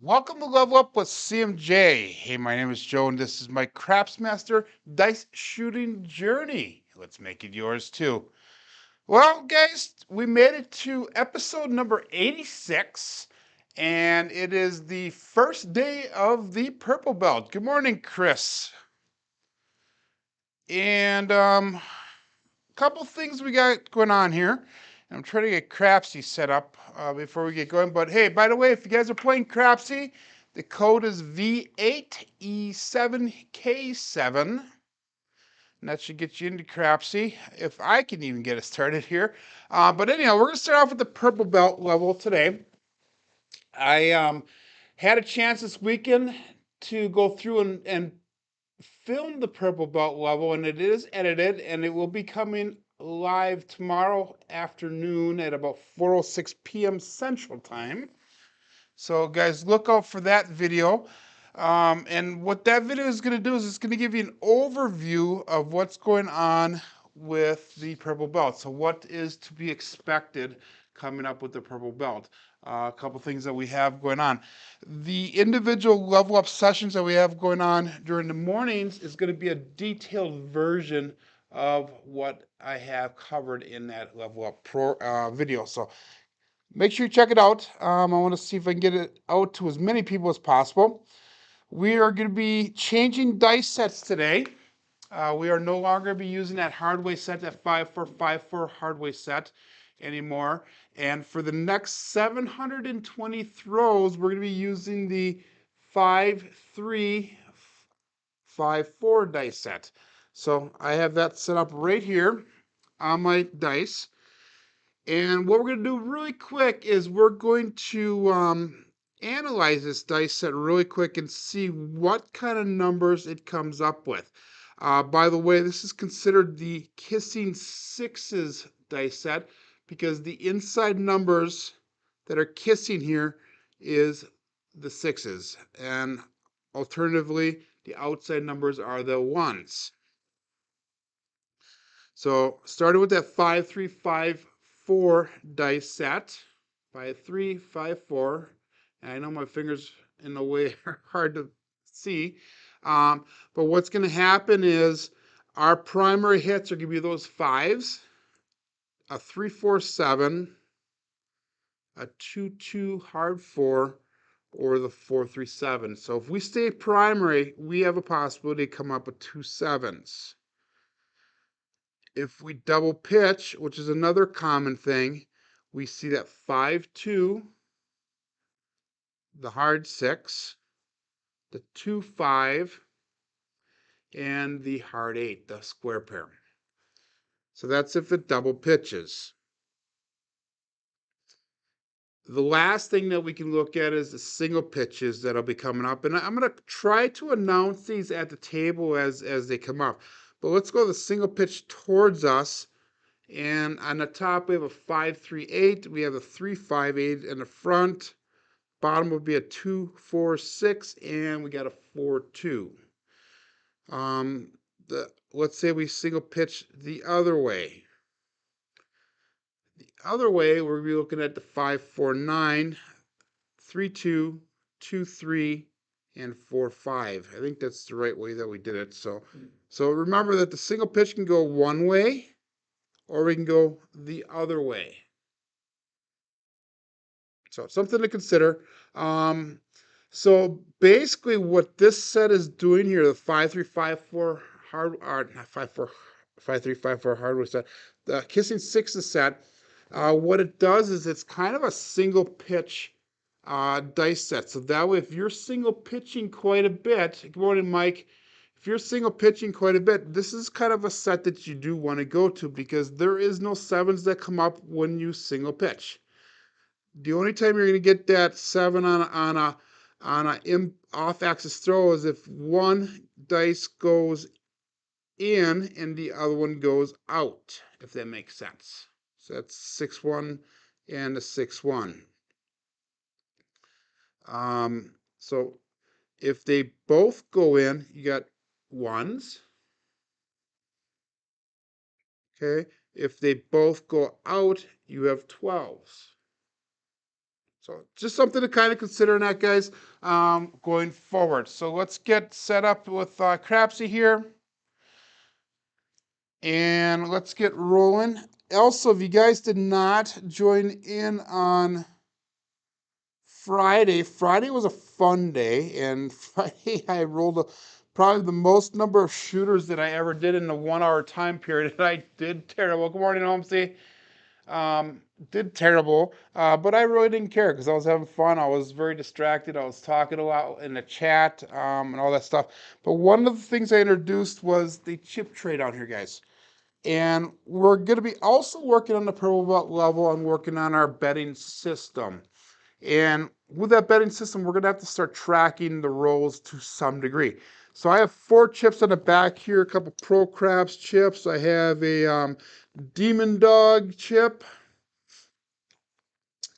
Welcome to Level Up with CMJ. Hey, my name is Joe, and this is my Crapsmaster dice shooting journey. Let's make it yours too. Well, guys, we made it to episode number 86, and it is the first day of the Purple Belt. Good morning, Chris. And couple things we got going on here. I'm trying to get Crapsee set up before we get going. But hey, by the way, if you guys are playing Crapsee, the code is V8E7K7. And that should get you into Crapsee, if I can even get it started here. But anyhow, we're going to start off with the purple belt level today. I had a chance this weekend to go through and film the purple belt level, and it is edited, and it will be coming live tomorrow afternoon at about 4:06 p.m. Central Time. So guys, look out for that video. And what that video is going to do is it's going to give you an overview of what's going on with the purple belt. So what is to be expected coming up with the purple belt? A couple things that we have going on. The individual level up sessions that we have going on during the mornings is going to be a detailed version of what I have covered in that level up video. So make sure you check it out. I want to see if I can get it out to as many people as possible. We are going to be changing dice sets today. We are no longer be using that hardway set, that 5454 hardway set anymore. And for the next 720 throws, we're going to be using the 5354 dice set. So I have that set up right here on my dice. And what we're going to do really quick is we're going to analyze this dice set really quick and see what kind of numbers it comes up with. By the way, this is considered the Kissing Sixes dice set because the inside numbers that are kissing here is the sixes. And alternatively, the outside numbers are the ones. So starting with that 5354 dice set, 5354. And I know my fingers in the way are hard to see. But what's going to happen is our primary hits are going to be those fives, a 347, a 2-2 hard four, or the 437. So if we stay primary, we have a possibility to come up with two sevens. If we double pitch, which is another common thing, we see that 5-2, the hard six, the 2-5, and the hard eight, the square pair. So that's if it double pitches. The last thing that we can look at is the single pitches that'll be coming up. And I'm going to try to announce these at the table as they come up. But let's go to the single pitch towards us. And on the top, we have a 5-3-8. We have a 3-5-8 in the front. Bottom would be a 2-4-6, and we got a 4-2. Let's say we single pitch the other way. The other way, we're be looking at the 5-4-9, 3-2, 2-3, and 4-5. I think that's the right way that we did it. So remember that the single pitch can go one way, or we can go the other way. So something to consider. So basically what this set is doing here, the 5354 hard, or not 5354 hardware set, the Kissing Sixes set, what it does is it's kind of a single pitch dice set. So that way, if you're single pitching quite a bit, good morning, Mike. If you're single pitching quite a bit, this is kind of a set that you do want to go to because there is no sevens that come up when you single pitch. The only time you're going to get that seven on a off-axis throw is if one dice goes in and the other one goes out, if that makes sense. So that's 6-1 and a 6-1. So if they both go in, you got ones. Okay. If they both go out, you have 12s. So just something to kind of consider in that, guys, going forward. So let's get set up with Crapsee here. And let's get rolling. Also, if you guys did not join in on Friday was a fun day. And Friday I rolled probably the most number of shooters that I ever did in a 1 hour time period. And I did terrible. Good morning, Homesy. Did terrible, but I really didn't care because I was having fun. I was very distracted. I was talking a lot in the chat and all that stuff. But one of the things I introduced was the chip trade out here, guys. And we're going to be also working on the purple belt level and working on our betting system. And with that betting system, we're going to have to start tracking the rolls to some degree. So I have 4 chips on the back here, a couple Pro Crabs chips. I have a Demon Dog chip.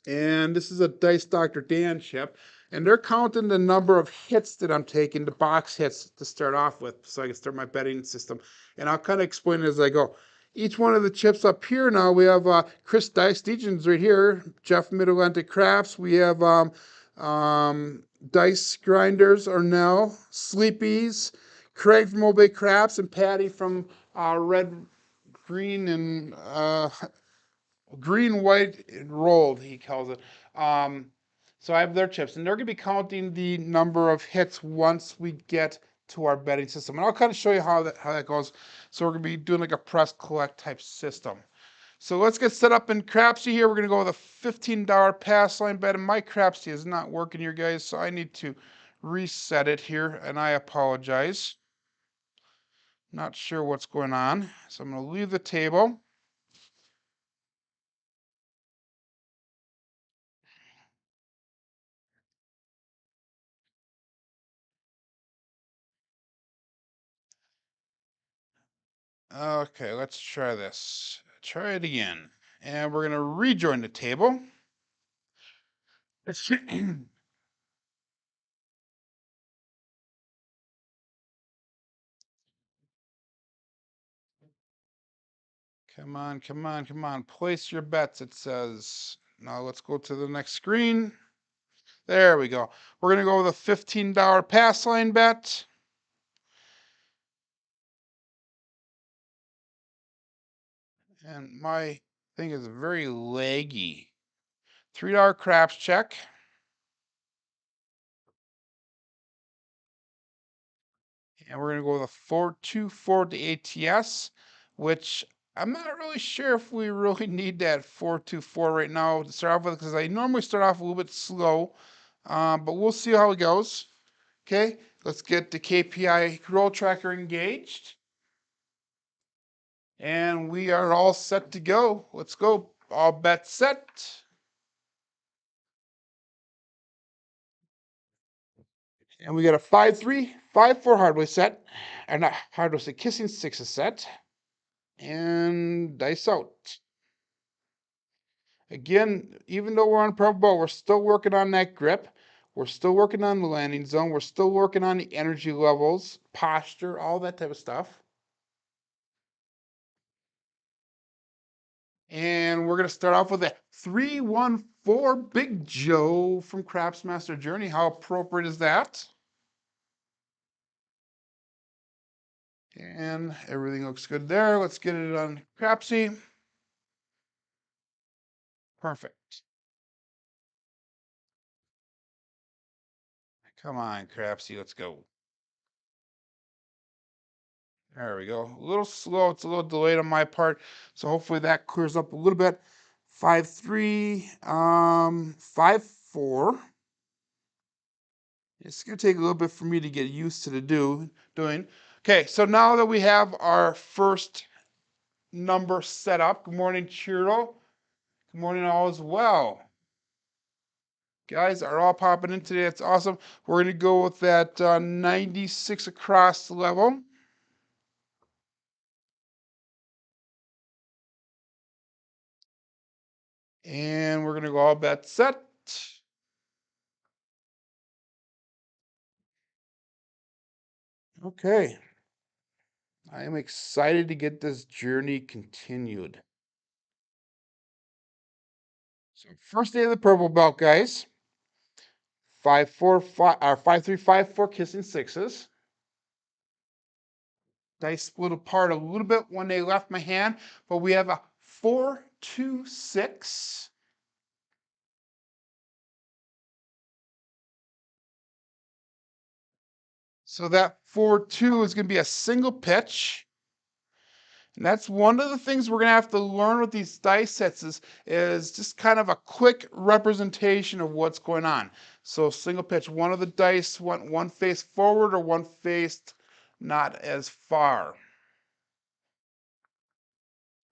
And this is a Dice Dr. Dan chip. And they're counting the number of hits that I'm taking, the box hits to start off with, so I can start my betting system. And I'll kind of explain it as I go. Each one of the chips up here now, we have Chris Dice Degens right here, Jeff Mid-Atlantic Crafts. We have Dice Grinders, Arnell, Sleepies, Craig from Obey Crafts, and Patty from Red, Green, and green, white, and rolled, he calls it. So I have their chips, and they're going to be counting the number of hits once we get to our betting system. And I'll kind of show you how that goes. So we're going to be doing like a press collect type system. So let's get set up in Crapsee here. We're going to go with a $15 pass line bet, and my Crapsee is not working here, guys, so I need to reset it here, and I apologize. Not sure what's going on. So I'm going to leave the table. Okay, let's try this. Try it again. And we're going to rejoin the table. Come on, come on, come on. Place your bets, it says. Now let's go to the next screen. There we go. We're going to go with a $15 pass line bet. And my thing is very laggy. $3 craps check. And we're going to go with a 424 to ATS, which I'm not really sure if we really need that 424 right now to start off with, because I normally start off a little bit slow, but we'll see how it goes. Okay, let's get the KPI roll tracker engaged. And we are all set to go. Let's go. All bets set. And we got a 5-3, 5-4 hardware set. Or not hardware set, kissing 6 is set. And dice out. Again, even though we're on purple belt, we're still working on that grip. We're still working on the landing zone. We're still working on the energy levels, posture, all that type of stuff. And we're going to start off with a 314 Big Joe from Craftsmaster Journey. How appropriate is that? And everything looks good there. Let's get it on Crapsee. Perfect. Come on, Crapsee, let's go. There we go. A little slow. It's a little delayed on my part. So hopefully that clears up a little bit. 5-3, 5-4. It's going to take a little bit for me to get used to the doing. Okay, so now that we have our first number set up, good morning, Chiro. Good morning, all as well. Guys are all popping in today. That's awesome. We're going to go with that 96 across the level. And we're going to go all bet set. Okay. I am excited to get this journey continued. So first day of the purple belt, guys. 5-4-5 or 5-3-5-4 kissing sixes. Dice split apart a little bit when they left my hand, but we have a 4-2-6. So that 4-2 is going to be a single pitch. And that's one of the things we're going to have to learn with these dice sets is just kind of a quick representation of what's going on. So single pitch, one of the dice went one face forward or one faced not as far.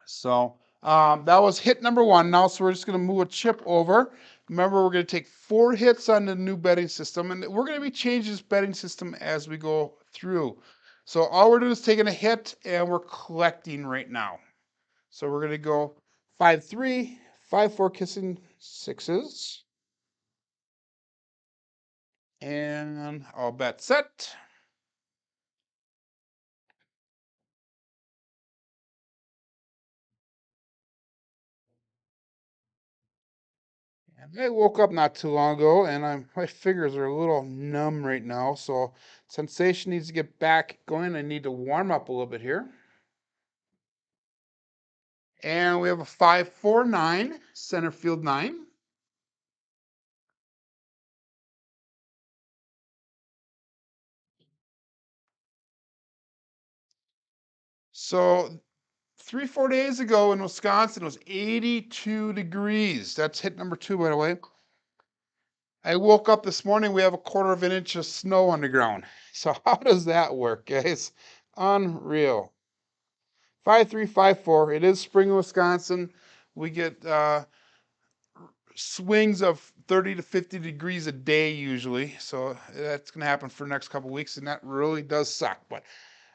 So that was hit number one. Now, so we're just going to move a chip over. Remember, we're going to take 4 hits on the new betting system, and we're going to be changing this betting system as we go through. So all we're doing is taking a hit, and we're collecting right now. So we're going to go 5-3, 5-4 kissing sixes. And all bet set. And I woke up not too long ago, and my fingers are a little numb right now. So sensation needs to get back going. I need to warm up a little bit here. And we have a 5-4-9, center field 9. So 3-4 days ago in Wisconsin, it was 82 degrees. That's hit number 2, by the way. I woke up this morning, we have a 1/4 of an inch of snow on the ground. So how does that work, guys? Unreal. 5-3-5-4. It is spring in Wisconsin. We get swings of 30 to 50 degrees a day usually. So that's going to happen for the next couple weeks, and that really does suck. But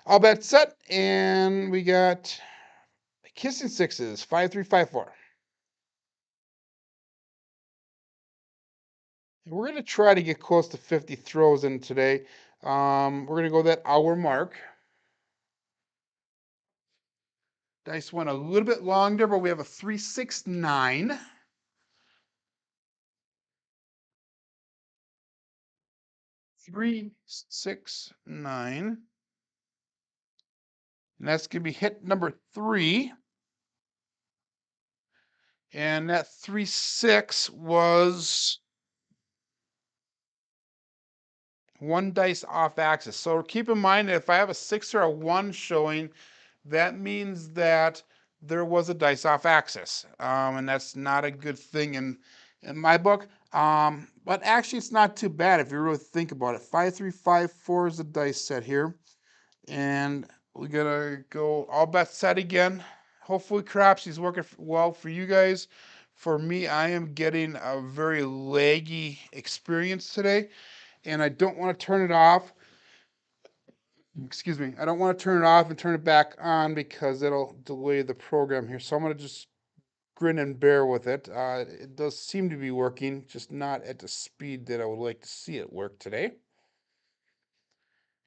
all bets set, and we got kissing sixes, 5-3-5-4. We're going to try to get close to 50 throws in today. We're going to go that hour mark. Dice went a little bit longer, but we have a 3-6-9. 3-6-9. And that's going to be hit number 3. And that 3-6 was one dice off axis. So keep in mind that if I have a 6 or a 1 showing, that means that there was a dice off axis. And that's not a good thing in my book. But actually, it's not too bad if you really think about it. 5-3-5-4 is the dice set here. And we're going to go all bets set again. Hopefully, Crapsee is working well for you guys. For me, I am getting a very laggy experience today, and I don't want to turn it off. Excuse me. I don't want to turn it off and turn it back on because it'll delay the program here. So I'm going to just grin and bear with it. It does seem to be working, just not at the speed that I would like to see it work today.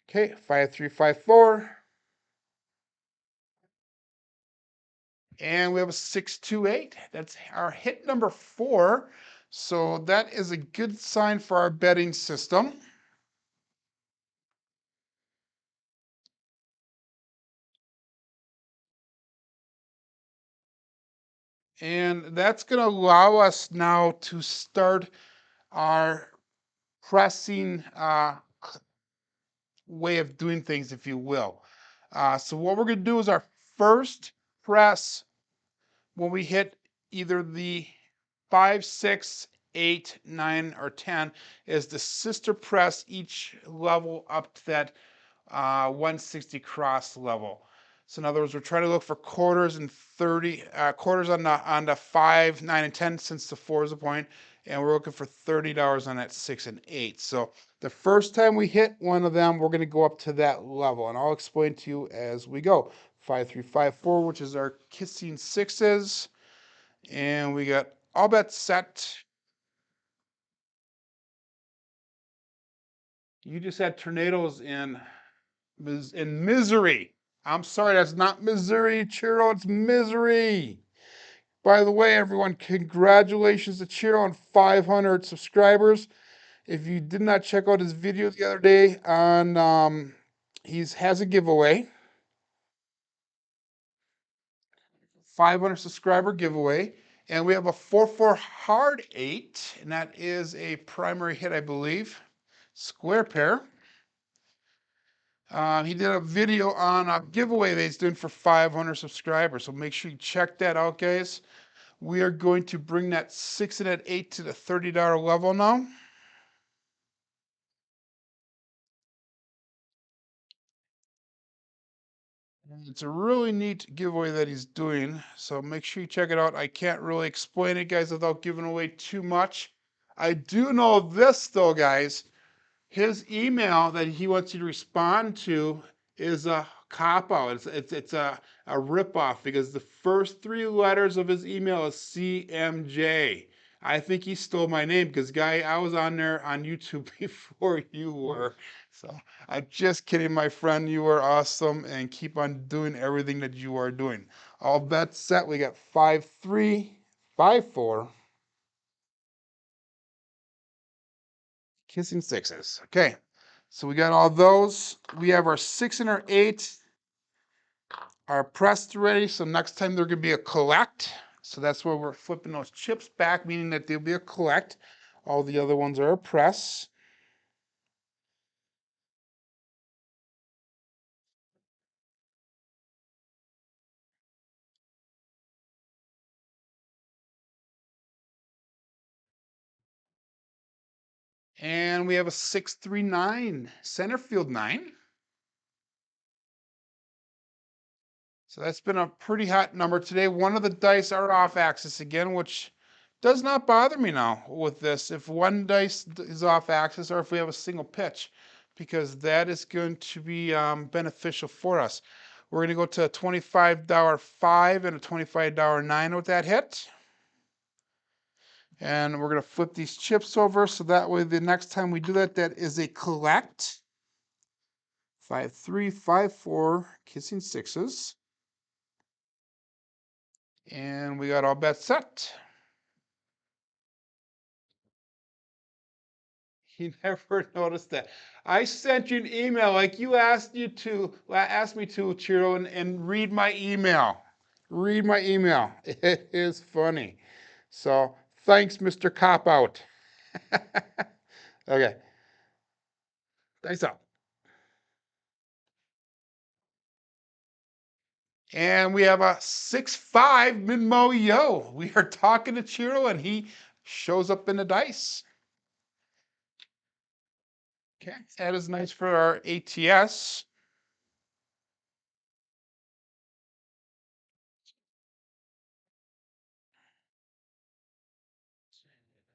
Okay, 5-3-5-4. And we have a 6-2-8. That's our hit number 4. So that is a good sign for our betting system. And that's going to allow us now to start our pressing way of doing things, if you will. So what we're going to do is our first press when we hit either the 5, 6, 8, 9, or 10 is the sister press each level up to that 160 cross level. So in other words, we're trying to look for quarters and 30 quarters on the 5, 9, and 10 since the 4 is a point, and we're looking for $30 on that 6 and 8. So the first time we hit one of them, we're going to go up to that level, and I'll explain to you as we go. 5-3-5-4, which is our kissing sixes, and we got all bets set. You just had tornadoes in misery. I'm sorry, that's not Missouri, Churro, it's misery. By the way, everyone, congratulations to Chiro on 500 subscribers. If you did not check out his video the other day on, he has a giveaway, 500 subscriber giveaway, and we have a 4-4 hard 8, and that is a primary hit, I believe, square pair. He did a video on a giveaway that he's doing for 500 subscribers, so make sure you check that out, guys. We are going to bring that 6 and that 8 to the $30 level now. And it's a really neat giveaway that he's doing, so make sure you check it out. I can't really explain it, guys, without giving away too much. I do know this, though, guys. His email that he wants you to respond to is a cop out. It's a rip off because the first 3 letters of his email is CMJ. I think he stole my name because, guy, I was on there on YouTube before you were. So I'm just kidding, my friend. You are awesome and keep on doing everything that you are doing. All bets set. We got 5-3, 5-4. Kissing sixes. Okay. So we got all those. We have our 6 and our 8 are pressed ready. So next time there could be a collect. So that's where we're flipping those chips back, meaning that there'll be a collect. All the other ones are a press. And we have a 6-3-9 center field 9. So that's been a pretty hot number today. One of the dice are off axis again, which does not bother me now with this. If one dice is off axis or if we have a single pitch, because that is going to be beneficial for us. We're going to go to a $25 5 and a $25 9 with that hit. And we're going to flip these chips over so that way the next time we do that, that is a collect. 5-3, 5-4, kissing sixes. And we got all bets set. You never noticed that. I sent you an email like you asked me to, Chiro, and read my email. Read my email. It is funny. So thanks, Mr. Cop Out. Okay. Thanks out. And we have a 6-5 Minmo Yo. We are talking to Chiro and he shows up in the dice. Okay, that is nice for our ATS.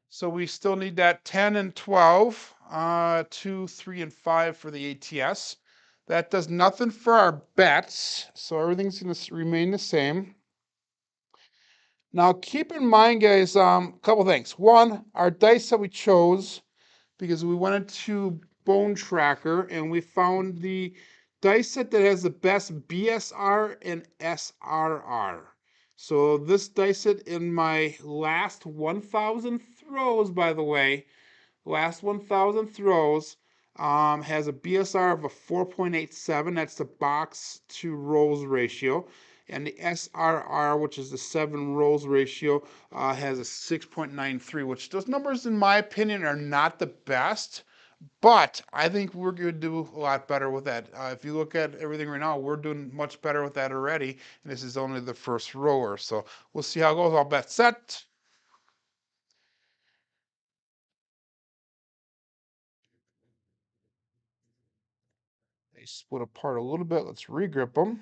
So we still need that 10 and 12, 2, 3, and 5 for the ATS. That does nothing for our bets, so everything's going to remain the same. Now, keep in mind, guys, a couple things. One, our dice that we chose, because we wanted to Bone Tracker, and we found the dice set that has the best BSR and SRR. So this dice set in my last 1,000 throws, by the way, last 1,000 throws, has a BSR of a 4.87. That's the box to rolls ratio. And the SRR, which is the 7 rolls ratio, has a 6.93, which those numbers, in my opinion, are not the best. But I think we're going to do a lot better with that. If you look at everything right now, we're doing much better with that already. And this is only the first rower. So we'll see how it goes. All bets set. They split apart a little bit. Let's regrip them.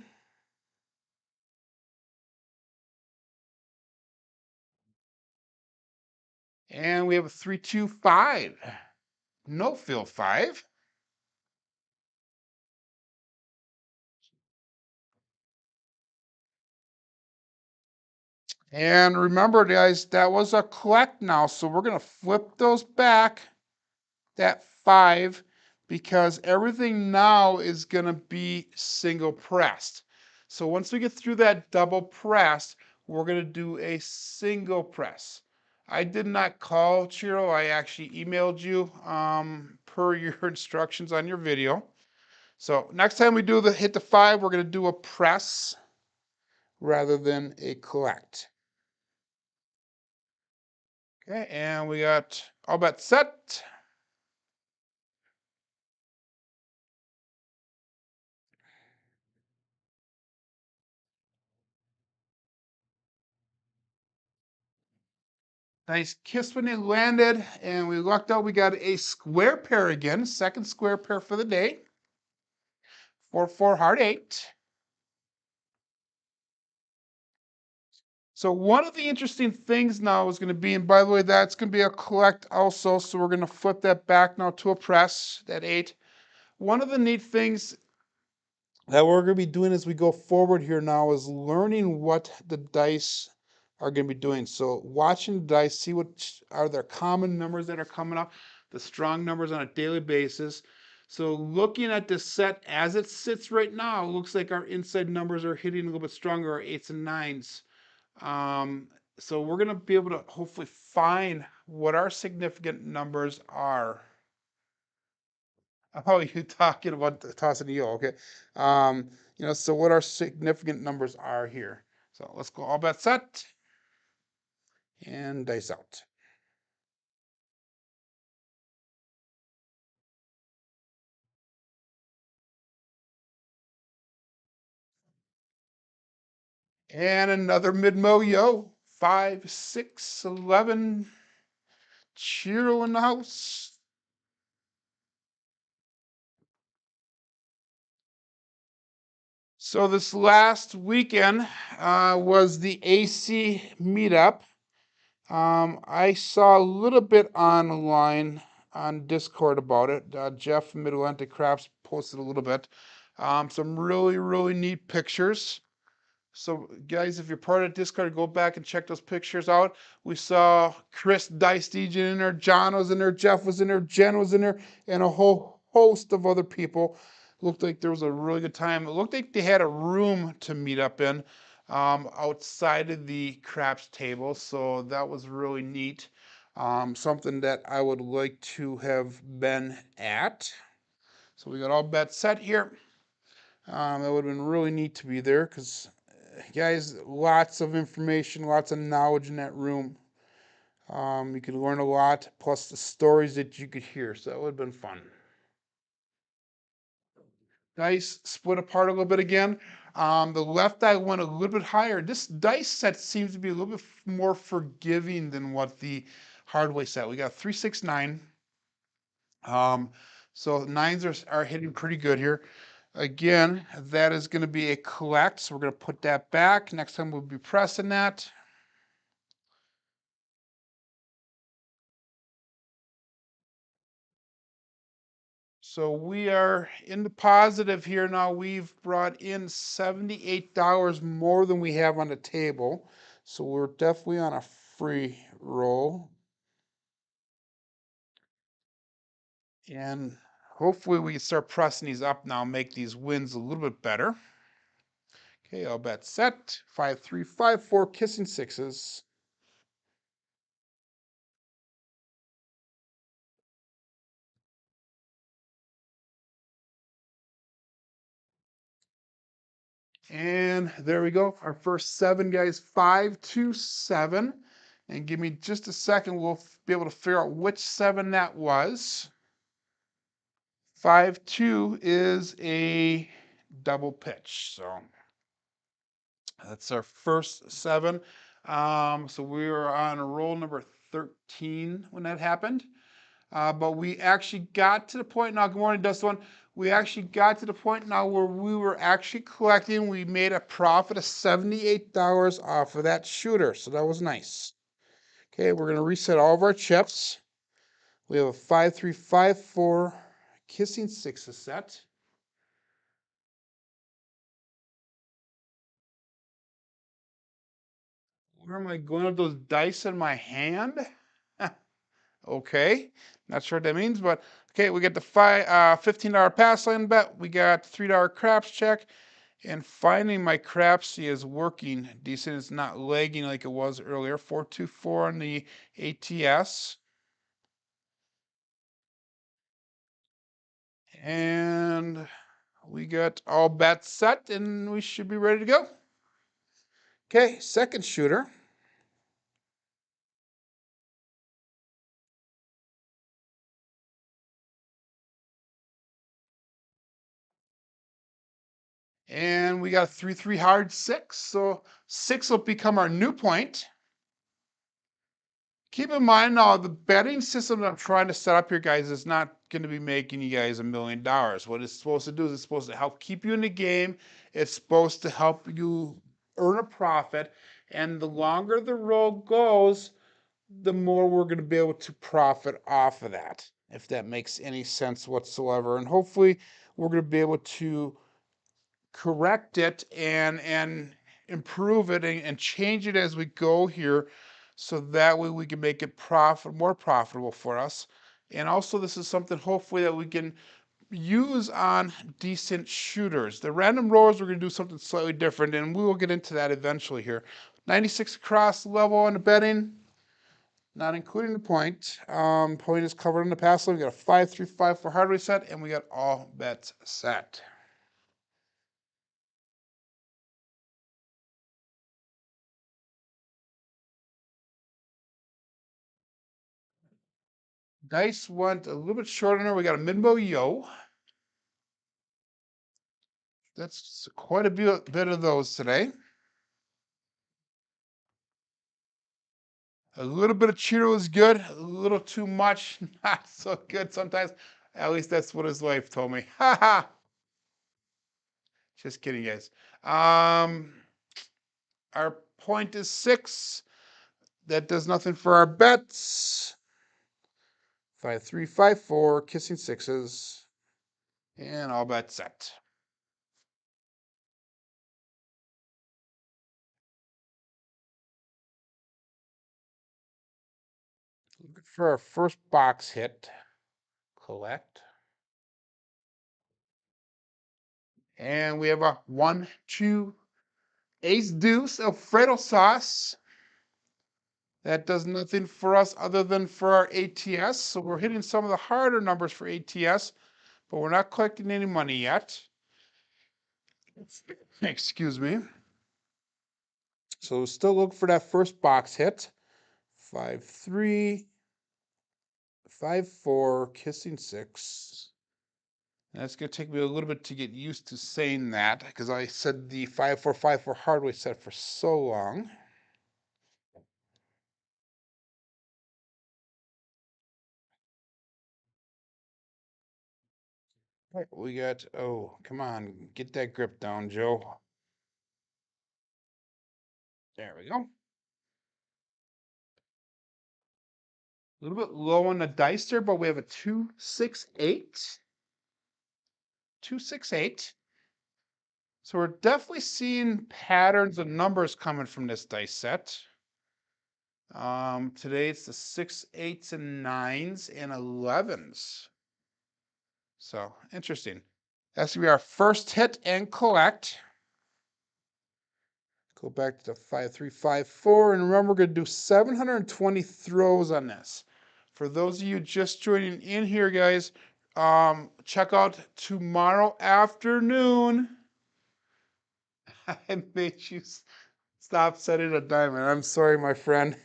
And we have a 3-2-5. No field 5. And remember, guys, that was a collect now. So we're going to flip those back, that 5, because everything now is going to be single pressed. So once we get through that double pressed, we're going to do a single press. I did not call Chiro. I actually emailed you per your instructions on your video. So next time we do the hit the 5, we're going to do a press rather than a collect. Okay, and we got all bets set. Nice kiss when it landed, and we lucked out. We got a square pair again, second square pair for the day. 4-4 heart 8. So one of the interesting things now is going to be, and by the way, that's going to be a collect also. So we're going to flip that back now to a press, that 8. One of the neat things that we're going to be doing as we go forward here now is learning what the dice are going to be doing. So watching the dice, see what are their common numbers that are coming up, the strong numbers on a daily basis. So looking at this set as it sits right now, it looks like our inside numbers are hitting a little bit stronger, our 8s and 9s. So we're going to be able to hopefully find what our significant numbers are. Oh, you talking about tossing the eel? Okay. So what our significant numbers are here. So let's go all bets set and dice out. And another mid-mo, yo. 5, 6, 11. Chiro in the house. So this last weekend was the AC meetup. I saw a little bit online on Discord about it. Jeff from Mid-Atlantic Crafts posted a little bit. Some really, really neat pictures. So, guys, if you're part of Discord, go back and check those pictures out. We saw Chris Dice DJ in there, John was in there, Jeff was in there, Jen was in there, and a whole host of other people. Looked like there was a really good time. It looked like they had a room to meet up in outside of the craps table, so that was really neat. Something that I would like to have been at. So we got all bets set here. It would have been really neat to be there because, guys, lots of information, lots of knowledge in that room. You could learn a lot, plus the stories that you could hear. So that would have been fun. Dice split apart a little bit again. The left eye went a little bit higher. This dice set seems to be a little bit more forgiving than what the hardway set. We got 3, 6, 9. So 9s are hitting pretty good here. Again, that is going to be a collect, so we're going to put that back. Next time we'll be pressing that. So we are in the positive here now. We've brought in $78 more than we have on the table. So we're definitely on a free roll. And hopefully we can start pressing these up now, make these wins a little bit better. Okay, all bet set. 5, 3, 5, 4, kissing 6s. And there we go. Our first 7, guys. 5, 2, 7. And give me just a second. We'll be able to figure out which 7 that was. 5, 2 is a double pitch. So that's our first 7. So we were on roll number 13 when that happened. But we actually got to the point now. Good morning, Dust One. We actually got to the point now where we were actually collecting. We made a profit of $78 off of that shooter. So that was nice. Okay, we're going to reset all of our chips. We have a 5, 3, 5, 4 kissing 6 set. Where am I going with those dice in my hand? Okay, not sure what that means, but okay, we get the $15 pass lane bet. We got $3 craps check. And finally, my Crapsee is working decent. It's not lagging like it was earlier. 424 on the ATS. And we got all bets set and we should be ready to go. Okay, second shooter. And we got a 3-3 hard 6. So 6 will become our new point. Keep in mind now, the betting system that I'm trying to set up here, guys, is not going to be making you guys $1 million. What it's supposed to do is it's supposed to help keep you in the game. It's supposed to help you earn a profit. And the longer the road goes, the more we're going to be able to profit off of that, if that makes any sense whatsoever. And hopefully we're going to be able to correct it and improve it and change it as we go here, so that way we can make it more profitable for us. And also this is something hopefully that we can use on decent shooters. The random rollers, we're going to do something slightly different, and we will get into that eventually here. 96 across level on the betting, not including the point. Point is covered in the pass level. We got a 5-3-5 for hard reset, and we got all bets set. Dice went a little bit short on her. We got a Minbo Yo. That's quite a bit of those today. A little bit of Cheeto is good. A little too much, not so good sometimes. At least that's what his wife told me. Ha ha. Just kidding, guys. Our point is 6. That does nothing for our bets. 5-3-5-4, kissing sixes, and all bets set. Looking for our first box hit. Collect. And we have a 1-2 ace deuce Alfredo sauce. That does nothing for us other than for our ATS. So we're hitting some of the harder numbers for ATS, but we're not collecting any money yet. Excuse me. So still look for that first box hit. 5-3, 5-4, kissing six. That's going to take me a little bit to get used to saying that, because I said the 5-4, 5-4 hardway set for so long. We got, oh, come on, get that grip down, Joe. There we go. A little bit low on the dice there, but we have a 2-6-8. 2-6-8. So we're definitely seeing patterns of numbers coming from this dice set. Today it's the 6, 8s, and 9s and 11s. So interesting. That's gonna be our first hit and collect. Go back to the 5-3-5-4, and remember we're gonna do 720 throws on this. For those of you just joining in here, guys, check out tomorrow afternoon. I made you stop setting a diamond. I'm sorry, my friend.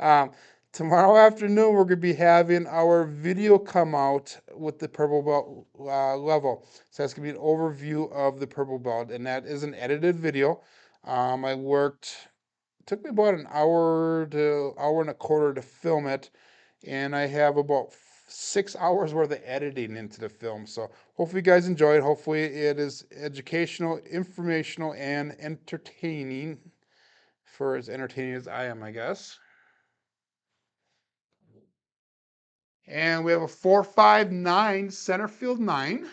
Um, Tomorrow afternoon, we're going to be having our video come out with the purple belt level. So that's going to be an overview of the purple belt, and that is an edited video. It took me about an hour to hour and a quarter to film it, and I have about 6 hours worth of editing into the film. So hopefully you guys enjoy it. Hopefully it is educational, informational, and entertaining, for as entertaining as I am, I guess. And we have a 4-5-9 center field 9.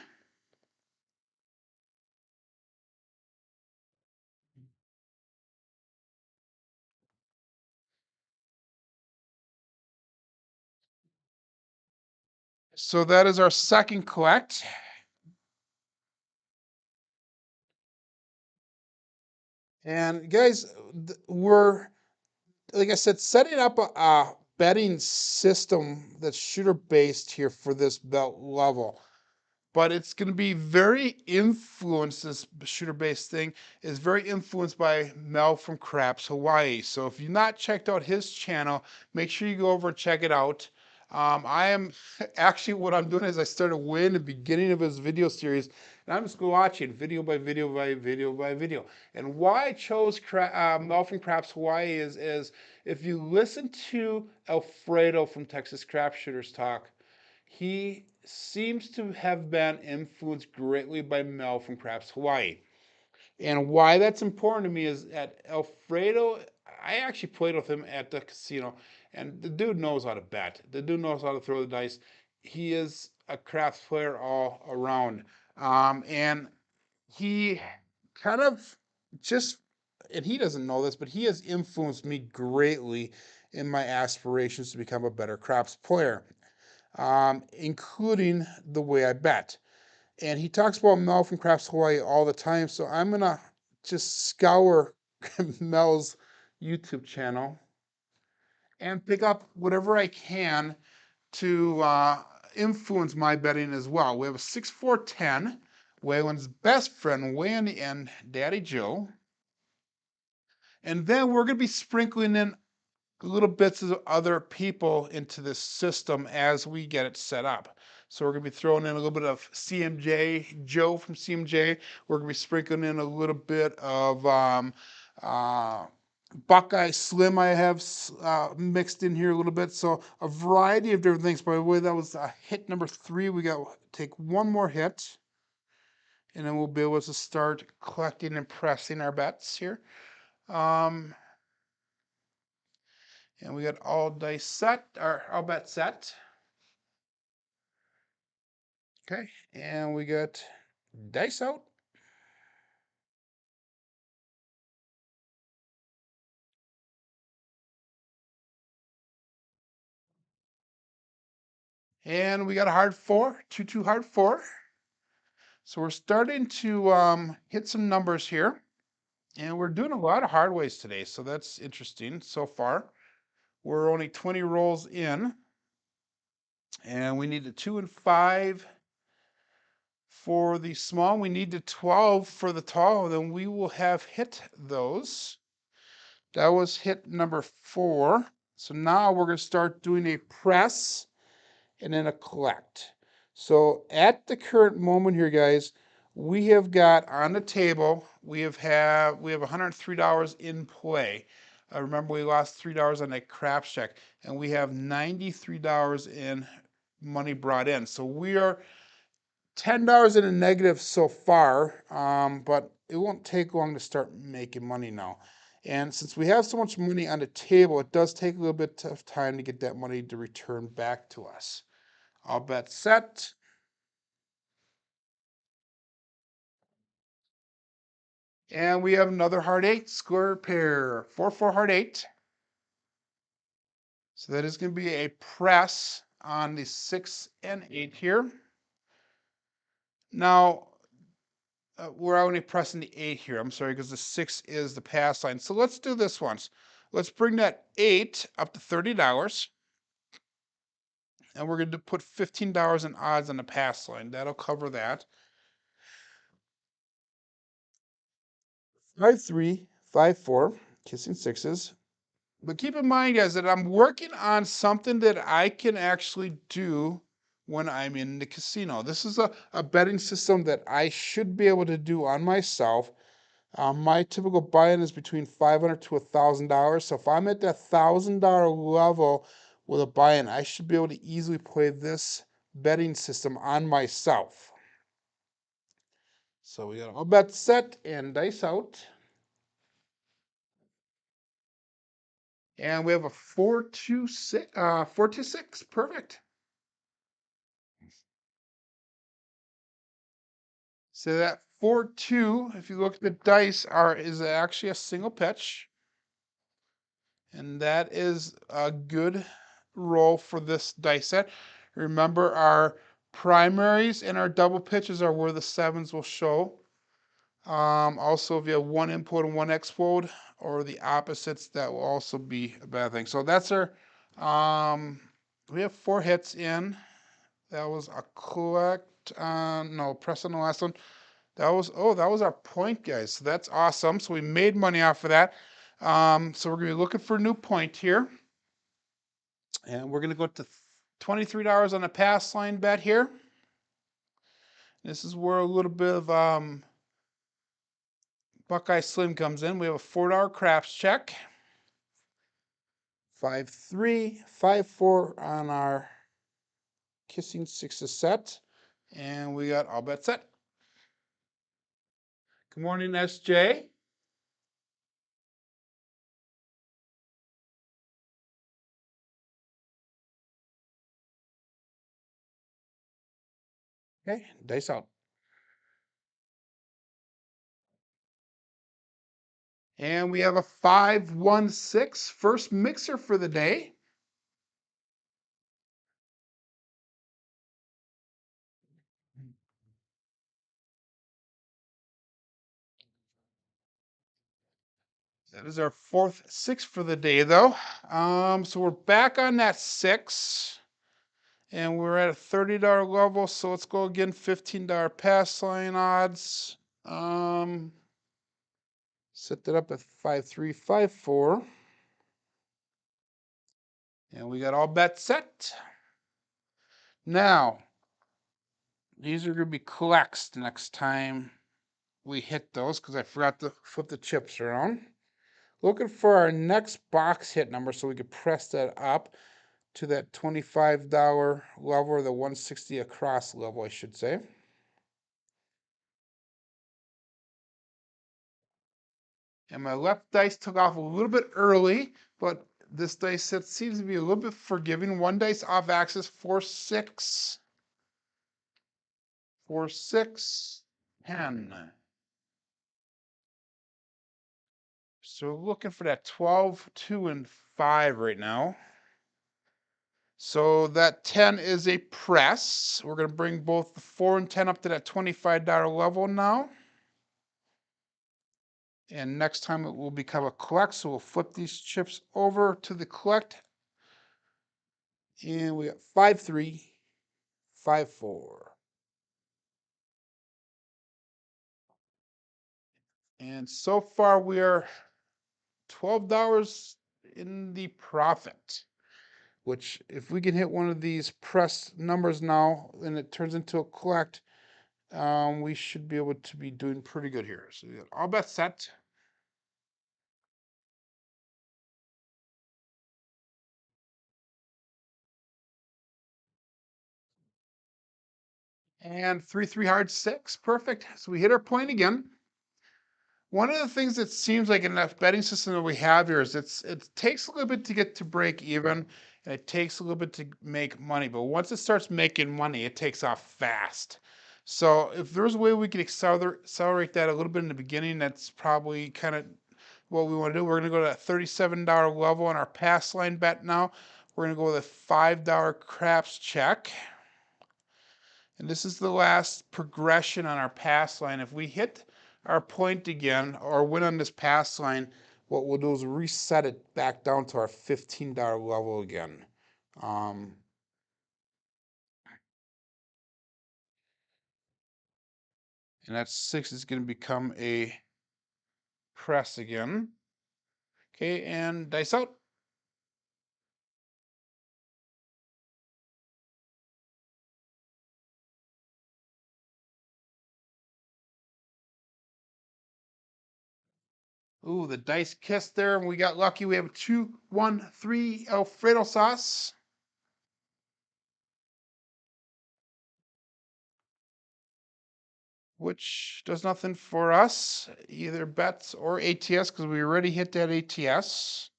So that is our second collect. And guys, we're, like I said, setting up a betting system that's shooter based here for this belt level. But it's going to be very influenced, this shooter based thing is very influenced by Mel from Craps, Hawaii. So if you've not checked out his channel, make sure you go over and check it out. I am actually, what I'm doing is I started way in the beginning of his video series, and I'm just watching video by video by video by video. And why I chose Mel from Craps Hawaii is if you listen to Alfredo from Texas Crap Shooters talk, he seems to have been influenced greatly by Mel from Craps Hawaii. And why that's important to me is that Alfredo, I actually played with him at the casino, and the dude knows how to bet. The dude knows how to throw the dice. He is a craps player all around. And he kind of just, and he doesn't know this, but he has influenced me greatly in my aspirations to become a better craps player, including the way I bet. And he talks about Mel from Crafts Hawaii all the time. So I'm going to just scour Mel's YouTube channel and pick up whatever I can to influence my betting as well. We have a 6-4-10, Waylon's best friend, Waylon and Daddy Joe. And then we're going to be sprinkling in little bits of other people into this system as we get it set up. So we're going to be throwing in a little bit of CMJ, Joe from CMJ. We're going to be sprinkling in a little bit of Buckeye Slim I have mixed in here a little bit. So a variety of different things. By the way, that was hit number 3. We got to take one more hit, and then we'll be able to start collecting and pressing our bets here. And we got all dice set, or all bets set. Okay, and we got dice out. And we got a hard 4, 2-2 hard 4. So we're starting to hit some numbers here. And we're doing a lot of hard ways today, so that's interesting so far. We're only 20 rolls in. And we need a 2 and 5 for the small. We need the 12 for the tall, then we will have hit those. That was hit number 4. So now we're going to start doing a press and then a collect. So at the current moment here, guys, we have got on the table, we have $103 in play. Remember, we lost $3 on that craps check, and we have $93 in money brought in. So we are $10 in a negative so far, but it won't take long to start making money now. And since we have so much money on the table, it does take a little bit of time to get that money to return back to us. All bets set. And we have another hard 8 square pair, 4-4 hard 8. So that is going to be a press on the 6 and 8 here. Now, we're only pressing the 8 here. I'm sorry, because the 6 is the pass line. So let's do this once. Let's bring that 8 up to $30. And we're going to put $15 in odds on the pass line. That'll cover that. 5-3, 5-4, kissing sixes. But keep in mind, guys, that I'm working on something that I can actually do when I'm in the casino. This is a betting system that I should be able to do on myself. My typical buy-in is between $500 to $1,000. So if I'm at that $1,000 level with a buy-in, I should be able to easily play this betting system on myself. So we got all bets set and dice out. And we have a 4-2-6, 4-2-6, perfect. So that 4-2, if you look at the dice, is actually a single pitch. And that is a good roll for this dice set. Remember, our primaries and our double pitches are where the sevens will show. Also, if you have one implode and one explode, or the opposites, that will also be a bad thing. So that's our, we have 4 hits in. That was a collect, no, press on the last one. That was, oh, that was our point, guys. So that's awesome. So we made money off of that. So we're gonna be looking for a new point here. And we're gonna go to $23 on a pass line bet here. This is where a little bit of Buckeye Slim comes in. We have a $4 craps check. 5-3, 5-4 on our kissing sixes set. And we got all bets set. Good morning, SJ. Okay, dice out. And we have a 5-1-6 first mixer for the day. That is our 4th 6 for the day, though. So we're back on that 6. And we're at a $30 level, so let's go again, $15 pass line odds. Set that up at 5-3, 5-4. And we got all bets set. Now, these are going to be collects next time we hit those, because I forgot to flip the chips around. Looking for our next box hit number so we could press that up to that $25 level, or the 160 across level, I should say. And my left dice took off a little bit early, but this dice set seems to be a little bit forgiving. One dice off axis, 4-6, 4-6, 10. So looking for that 12, 2, and 5 right now. So that 10 is a press. We're going to bring both the 4 and 10 up to that $25 level now. And next time it will become a collect. So we'll flip these chips over to the collect. And we got 5-3, 5-4. And so far we are $12 in the profit, which if we can hit one of these press numbers now and it turns into a collect, we should be able to be doing pretty good here. So we got all bets set. And 3-3 hard 6, perfect. So we hit our point again. One of the things that seems like in that betting system that we have here is it takes a little bit to get to break even, and it takes a little bit to make money. But once it starts making money, it takes off fast. So if there's a way we can accelerate that a little bit in the beginning, that's probably kind of what we want to do. We're going to go to that $37 level on our pass line bet now. We're going to go with a $5 craps check. And this is the last progression on our pass line. If we hit our point again or win on this pass line, what we'll do is reset it back down to our $15 level again. And that 6 is going to become a press again. Okay, and dice out. Ooh, the dice kissed there, and we got lucky. We have a 2-1-3 Alfredo sauce. Which does nothing for us, either bets or ATS, because we already hit that ATS.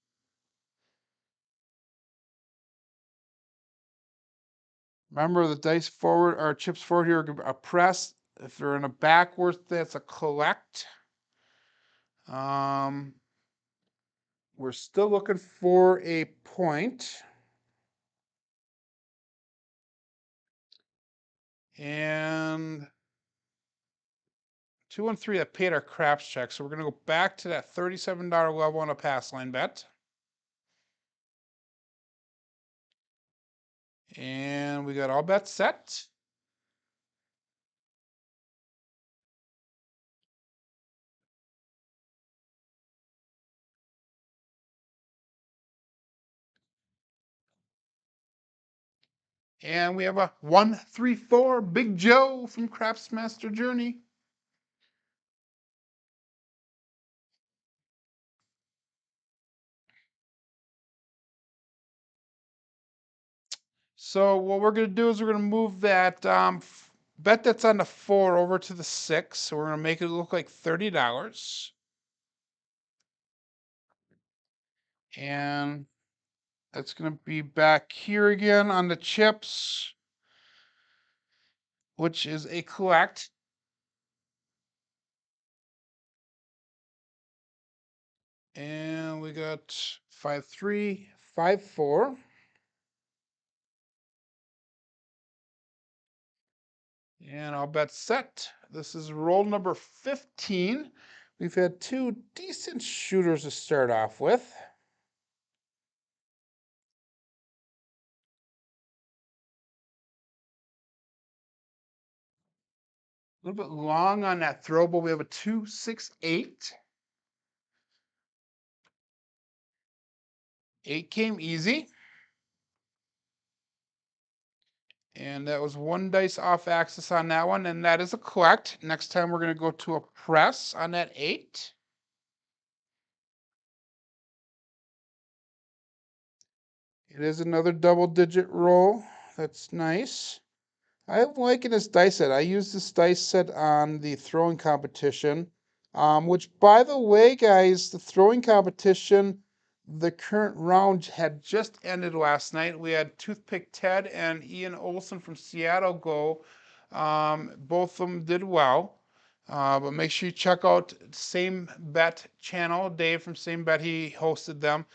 Remember, the dice forward, or chips forward here are a press. If they're in a backwards, that's a collect. We're still looking for a point. And 2 and 3 that paid our craps check. So we're going to go back to that $37 level on a pass line bet. And we got all bets set. And we have a 1-3-4 Big Joe from Craps Master Journey. So what we're going to do is we're going to move that bet that's on the 4 over to the 6. So we're going to make it look like $30. And that's going to be back here again on the chips, which is a collect. And we got 5-3, 5-4. And I'll bet set. This is roll number 15. We've had 2 decent shooters to start off with. A little bit long on that throw, but we have a 2-6-8. 8 came easy. And that was 1 dice off axis on that one, and that is a collect. Next time we're going to go to a press on that 8. It is another double-digit roll. That's nice. I'm liking this dice set. I used this dice set on the throwing competition, which, by the way, guys, the throwing competition, the current round had just ended last night. We had Toothpick Ted and Ian Olson from Seattle go. Both of them did well. But make sure you check out Same Bet channel. Dave from Same Bet, he hosted them.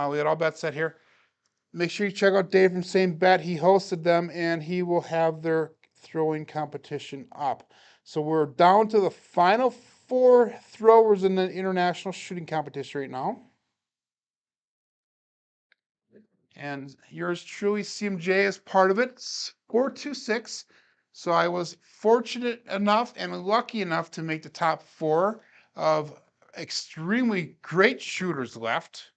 We had all bets set here. Make sure you check out Dave from Same Bet. He hosted them, and he will have their throwing competition up. So we're down to the final 4 throwers in the international shooting competition right now. And yours truly, CMJ, is part of it. 426. So I was fortunate enough and lucky enough to make the top 4 of extremely great shooters left.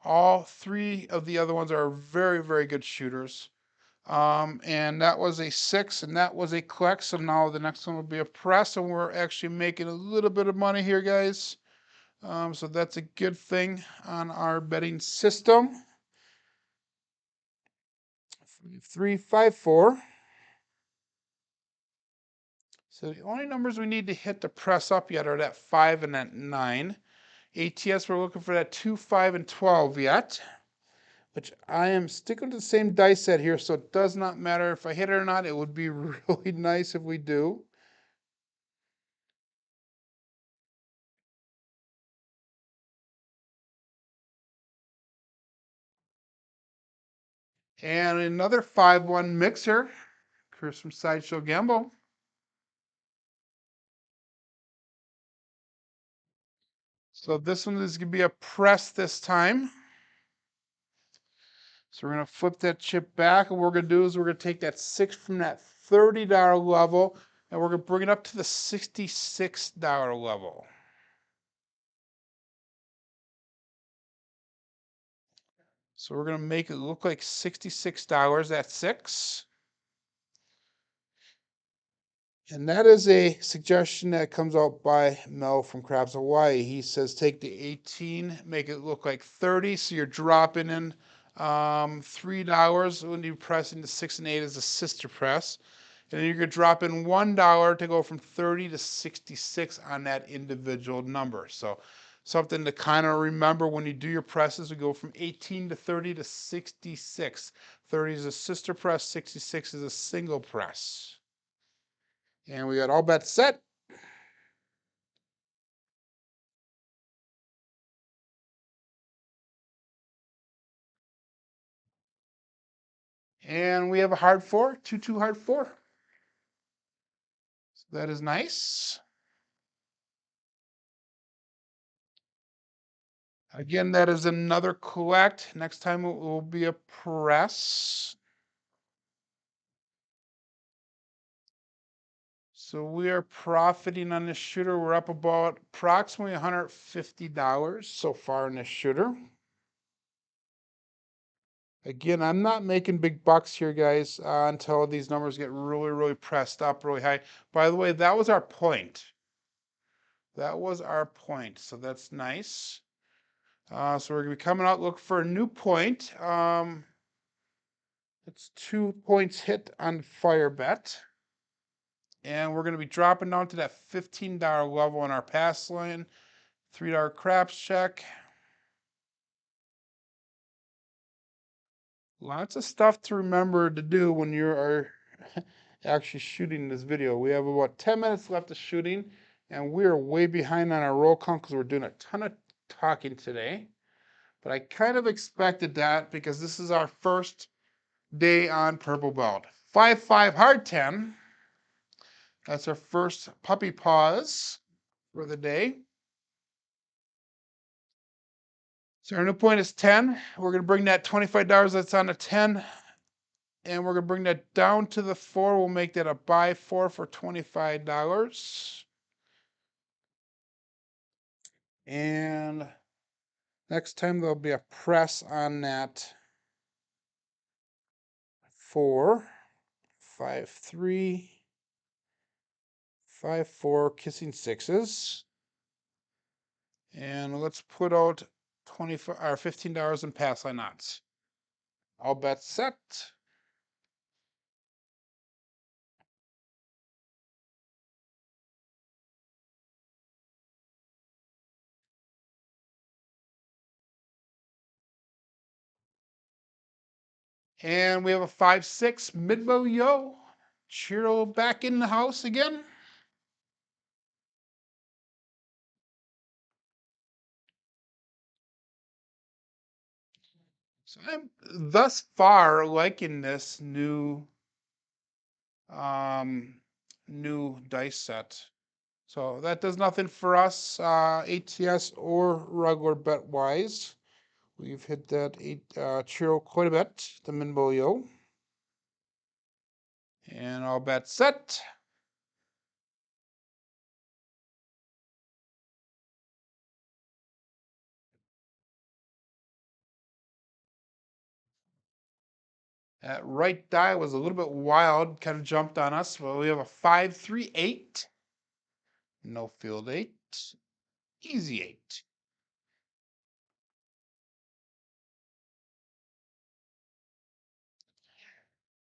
All 3 of the other ones are very, very good shooters. And that was a 6, and that was a collect. So now the next one will be a press, and we're actually making a little bit of money here, guys. So that's a good thing on our betting system. 3, 5, 4. So the only numbers we need to hit to press up yet are that 5 and that 9. ATS, we're looking for that 2, 5, and 12 yet, which I am sticking to the same dice set here, so it does not matter if I hit it or not. It would be really nice if we do. And another 5-1 mixer, Chris from Sideshow Gamble. So this one is going to be a press this time. So we're going to flip that chip back, and what we're going to do is we're going to take that 6 from that $30 level, and we're going to bring it up to the $66 level. So we're going to make it look like $66 at 6. And that is a suggestion that comes out by Mel from Crabs Hawaii. He says take the 18, make it look like 30, so you're dropping in $3 when you press into 6 and 8 as a sister press. And then you're going to drop in $1 to go from 30 to 66 on that individual number. So something to kind of remember when you do your presses. We go from 18 to 30 to 66. 30 is a sister press, 66 is a single press. And we got all bets set. And we have a hard 4, 2-2 hard 4. So that is nice. Again, that is another collect. Next time it will be a press. So we are profiting on this shooter. We're up about approximately $150 so far in this shooter. Again, I'm not making big bucks here, guys, until these numbers get really, really pressed up really high. By the way, that was our point. That was our point, so that's nice. So we're going to be coming out, look for a new point. It's 2 points hit on fire bet. And we're going to be dropping down to that $15 level on our pass line. $3 craps check. Lots of stuff to remember to do when you are actually shooting this video. We have about 10 minutes left of shooting, and we are way behind on our roll count because we're doing a ton of talking today. But I kind of expected that because this is our first day on Purple Belt. 5-5 hard 10. That's our first puppy pause for the day. So our new point is 10. We're going to bring that $25 that's on the 10, and we're going to bring that down to the 4. We'll make that a buy 4 for $25. And next time there'll be a press on that 4. 5-3. 5-4 kissing sixes. And let's put out $15 in pass line odds. All bets set. And we have a 5-6 mid-bow yo. Chiro back in the house again. So I'm thus far liking this new dice set. So that does nothing for us, ATS or regular bet wise. We've hit that Chiro quite a bit, the Minbolio. And all bets set. That right die was a little bit wild, kind of jumped on us. Well, we have a 5-3-8. No field 8. Easy 8.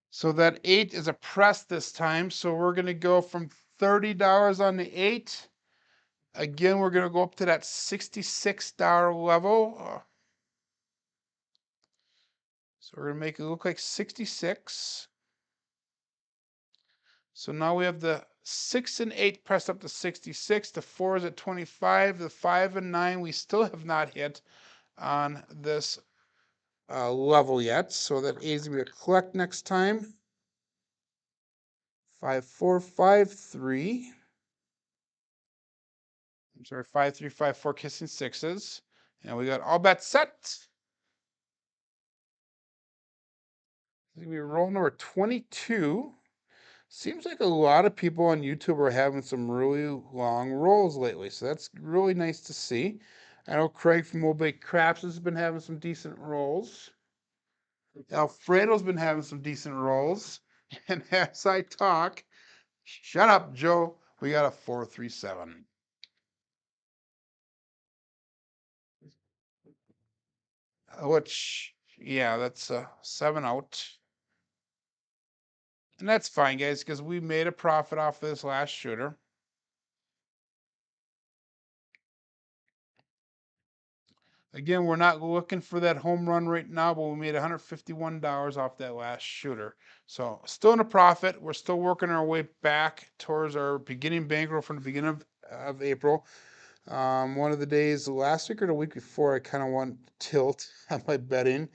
So that 8 is a press this time. So we're going to go from $30 on the 8. Again, we're going to go up to that $66 level. So we're going to make it look like 66. So now we have the 6 and 8 pressed up to 66. The 4 is at 25. The 5 and 9 we still have not hit on this level yet. So that 8 is going to be a collect next time. 5-4-5-3. I'm sorry, 5-3-5-4 kissing sixes. And we got all bets set. This is going to be roll number 22. Seems like a lot of people on YouTube are having some really long rolls lately, so that's really nice to see. I know Craig from Old Bay Craps has been having some decent rolls. Alfredo's been having some decent rolls. And as I talk, shut up, Joe, we got a 4-3-7. Which, yeah, that's a 7 out. And that's fine, guys, because we made a profit off of this last shooter. Again, we're not looking for that home run right now, but we made $151 off that last shooter. So still in a profit. We're still working our way back towards our beginning bankroll from the beginning of April. One of the days last week or the week before, I kind of went tilt on my betting.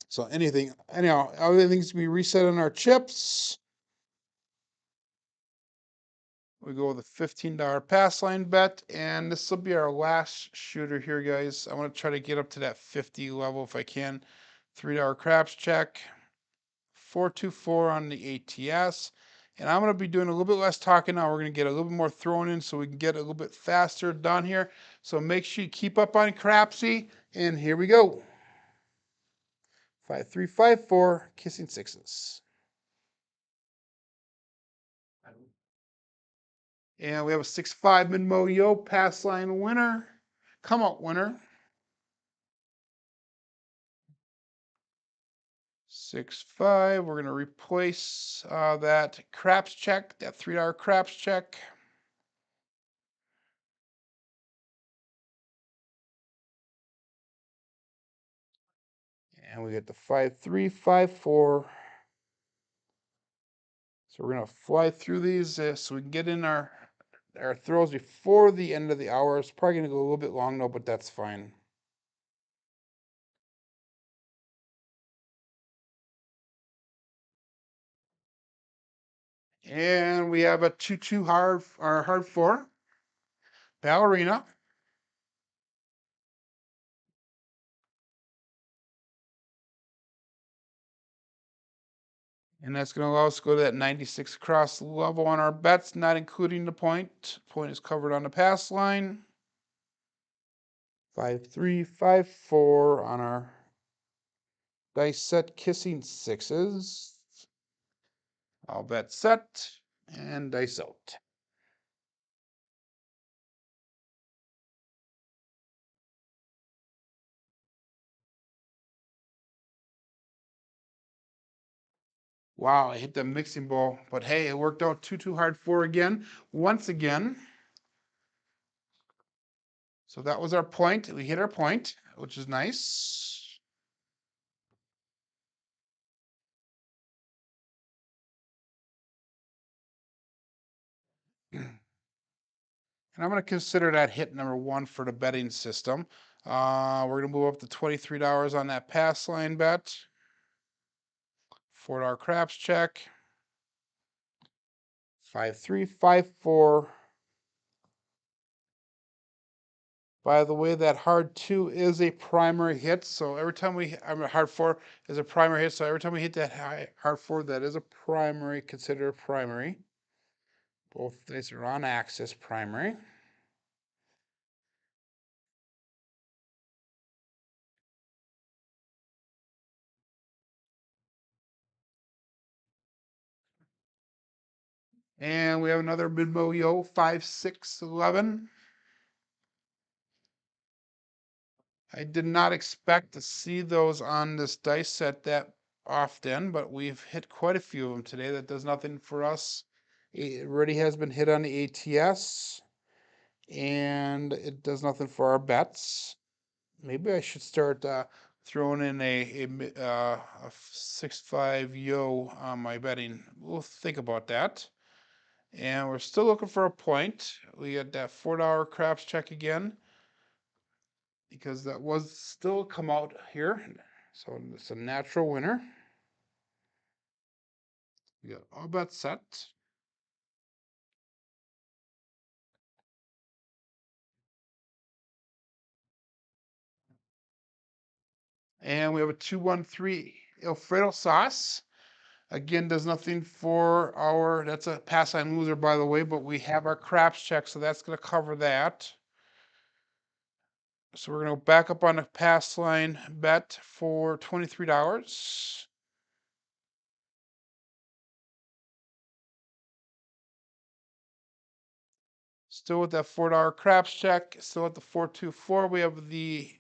So anyhow, everything's to be reset on our chips. We go with a $15 pass line bet, and this will be our last shooter here, guys. I want to try to get up to that 50 level if I can. $3 craps check, 424 on the ATS. And I'm going to be doing a little bit less talking now. We're going to get a little bit more thrown in so we can get a little bit faster done here. So make sure you keep up on Crapsee, and here we go. 5354, kissing sixes. And we have a 6-5 mid-mo yo pass line winner. Come out winner. 6-5. We're going to replace that craps check, that $3 craps check. And we get the 5354. So we're going to fly through these so we can get in our throws before the end of the hour. It's probably going to go a little bit long though, but that's fine. And we have a 2-2 hard 4. Ballerina. And that's going to allow us to go to that 96 across level on our bets, not including the point. Point is covered on the pass line. 5354 on our dice set, kissing sixes. All bet set and dice out. Wow, I hit the mixing bowl, but hey, it worked out 2-2 hard 4 again, once again. So that was our point. We hit our point, which is nice. And I'm going to consider that hit number 1 for the betting system. We're going to move up to $23 on that pass line bet. $4 craps check. 5354. By the way, that hard 2 is a primary hit. So every time hard 4 is a primary hit. So every time we hit that hard 4, that is a primary, considered a primary. Both these are on axis primary. And we have another mid-mo yo, 5, 6, 11. I did not expect to see those on this dice set that often, but we've hit quite a few of them today. That does nothing for us. It already has been hit on the ATS, and it does nothing for our bets. Maybe I should start throwing in a 6-5 yo on my betting. We'll think about that. And we're still looking for a point. We got that $4 craps check again, because that was still come out here. So it's a natural winner. We got all bets set. And we have a 2-1-3 Alfredo sauce. Again, does nothing for our, that's a pass line loser, by the way, but we have our craps check, so that's going to cover that. So we're going to go back up on the pass line bet for $23. Still with that $4 craps check, still at the 424. We have the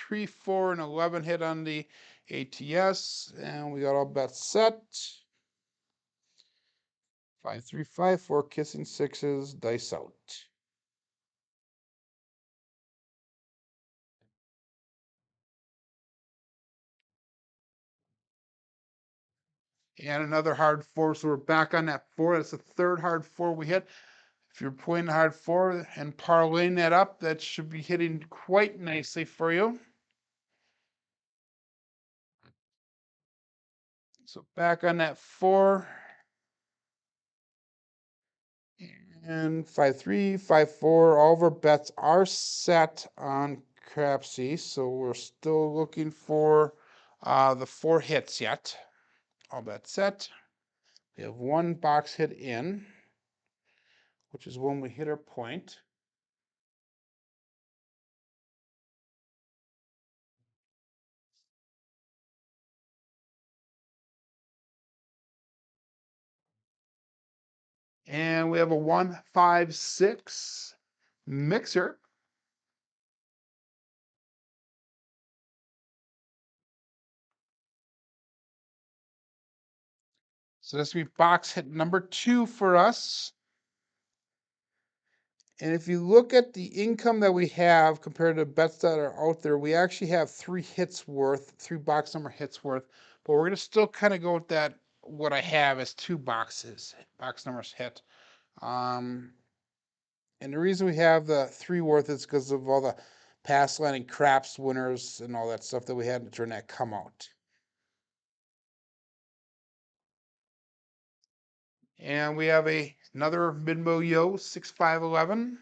3, 4, and 11 hit on the ATS, and we got all bets set. 5, 3, 5, 4, kissing sixes, dice out. And another hard 4, so we're back on that 4. That's the third hard 4 we hit. If you're playing the hard 4 and parlaying that up, that should be hitting quite nicely for you. So back on that 4. And 5-3, 5-4, all of our bets are set on Crapsee, so we're still looking for the 4 hits yet. All bets set. We have 1 box hit in, which is when we hit our point. And we have a 1-5-6 mixer. So this will be box hit number 2 for us. And if you look at the income that we have compared to bets that are out there, we actually have 3 hits worth, 3 box number hits worth. But we're going to still kind of go with that. What I have is 2 box numbers hit. And the reason we have the 3 worth is because of all the past landing craps winners and all that stuff that we had during that come out. And we have another mid-mo yo 6-5-11.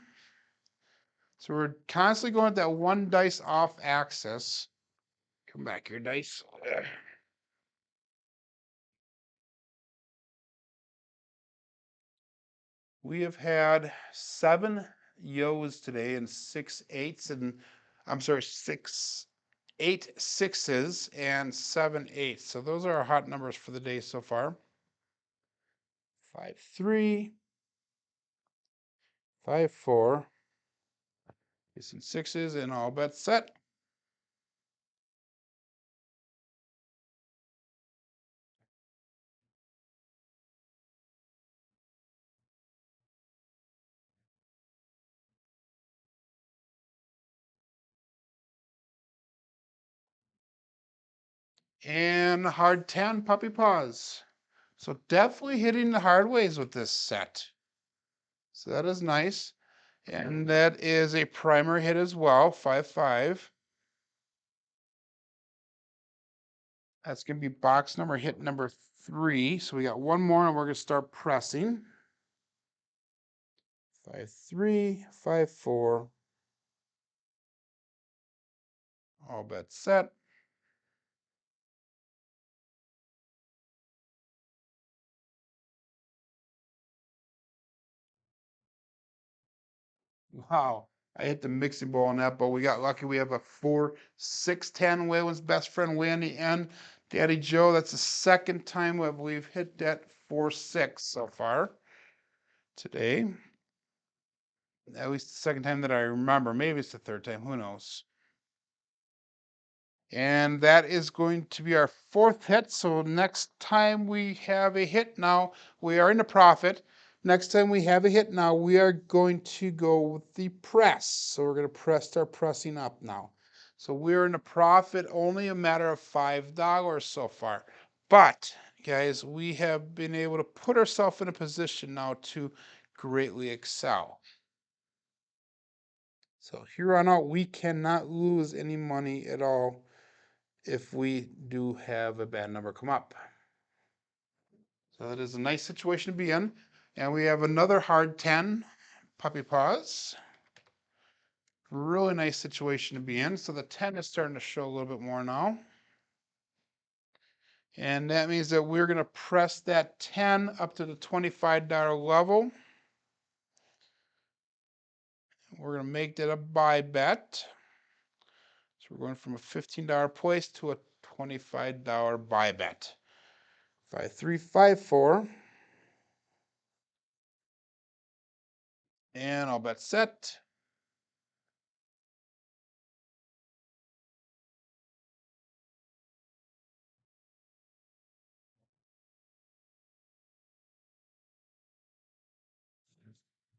So we're constantly going with that 1 dice off axis. Come back here, dice. We have had 7 yos today and 6 8s, and I'm sorry, 8 6s and 7 8s. So those are our hot numbers for the day so far. 5-3, 5-4, some 6s, and all bets set. And hard 10 puppy paws. So definitely hitting the hard ways with this set. So that is nice. And that is a primer hit as well, 5-5. That's going to be box number hit number 3. So we got 1 more and we're going to start pressing. 5-3, 5-4. All bets set. Wow. I hit the mixing bowl on that, but we got lucky. We have a 4-6-10 Waylon's best friend way in the end. Daddy Joe, that's the second time we've hit that 4-6 so far today. At least the second time that I remember. Maybe it's the third time. Who knows? And that is going to be our 4th hit. So next time we have a hit now, we are in a profit. Next time we have a hit now, we are going to go with the press. So we're going to start pressing up now. So we're in a profit, only a matter of $5 so far. But guys, we have been able to put ourselves in a position now to greatly excel. So here on out, we cannot lose any money at all if we do have a bad number come up. So that is a nice situation to be in. And we have another hard 10 puppy paws. Really nice situation to be in. So the 10 is starting to show a little bit more now. And that means that we're going to press that 10 up to the $25 level. We're going to make that a buy bet. So we're going from a $15 place to a $25 buy bet. 5-3, 5-4. And all bets set.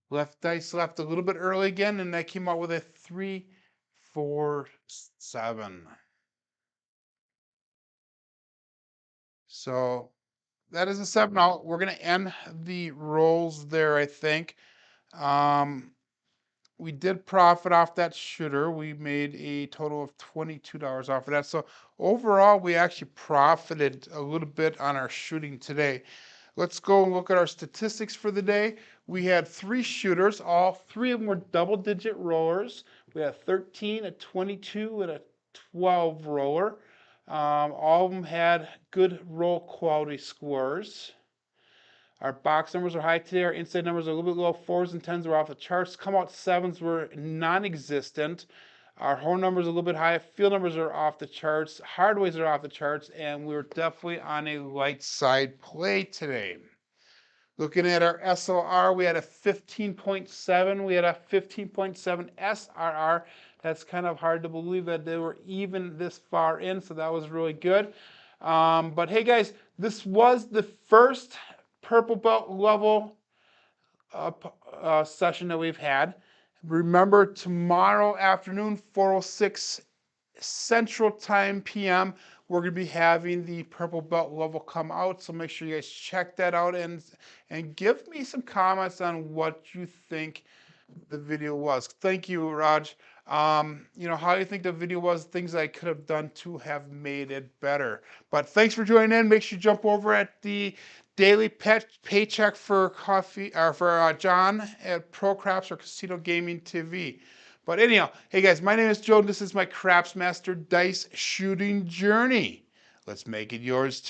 Left dice left a little bit early again, and I came out with a 3-4-7. So that is a 7. Now we're going to end the rolls there, I think. We did profit off that shooter. We made a total of $22 off of that. So overall, we actually profited a little bit on our shooting today. Let's go and look at our statistics for the day. We had 3 shooters. All 3 of them were double-digit rollers. We had a 13, a 22, and a 12 roller. All of them had good roll quality scores. Our box numbers are high today. Our inside numbers are a little bit low. 4s and 10s were off the charts. Come out 7s were non-existent. Our horn numbers are a little bit high. Field numbers are off the charts. Hardways are off the charts. And we were definitely on a light side play today. Looking at our SOR, we had a 15.7. We had a 15.7 SRR. That's kind of hard to believe that they were even this far in, so that was really good. But hey guys, this was the first purple belt level session that we've had. Remember, tomorrow afternoon, 4:06 Central Time PM, we're going to be having the purple belt level come out. So make sure you guys check that out and give me some comments on what you think the video was. Thank you, Raj. You know, how you think the video was, things I could have done to have made it better. But thanks for joining in. Make sure you jump over at the daily paycheck for coffee, or for John at Pro Craps or Casino Gaming TV. But anyhow, hey guys, my name is Joe. This is my Craps Master Dice Shooting Journey. Let's make it yours too.